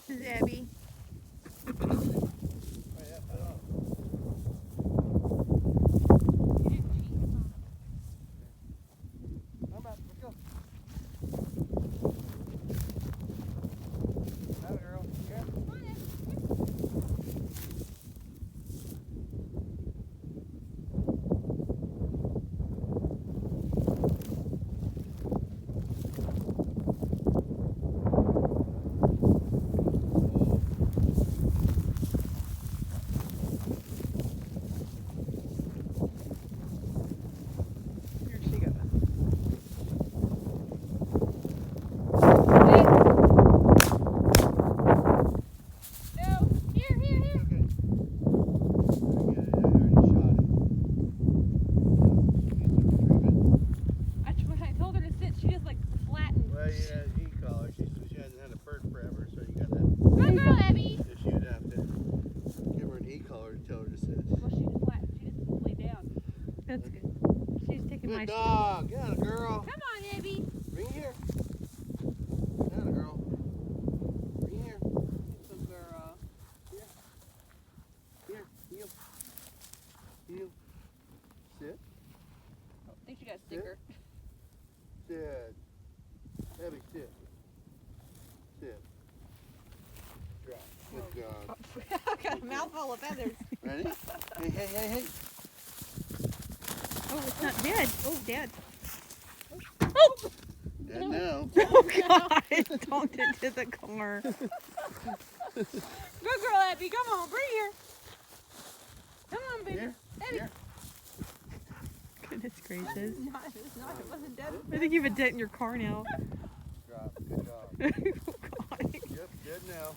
This is Abby. That's good. She's taking my dog. Yeah, girl. Come on, Abby. Bring here. Yeah, girl. Bring here. Good girl. Here. Here. Heel. Heel. Sit. I think she got a sticker. Sit. Abby, sit. Sit. Drop. Good dog. I've got a mouthful of feathers. Ready? Hey, hey, hey, hey. Oh, it's not dead. Oh, dead. Oh! Dead now. Oh, God. Don't into the car. Good girl, Abby. Come on. Bring her. Come on, baby. Here. Abby. Here. Goodness gracious. It wasn't dead. I think you have a dent in your car now. Drop. Good dog. Oh, God. Yep, dead now.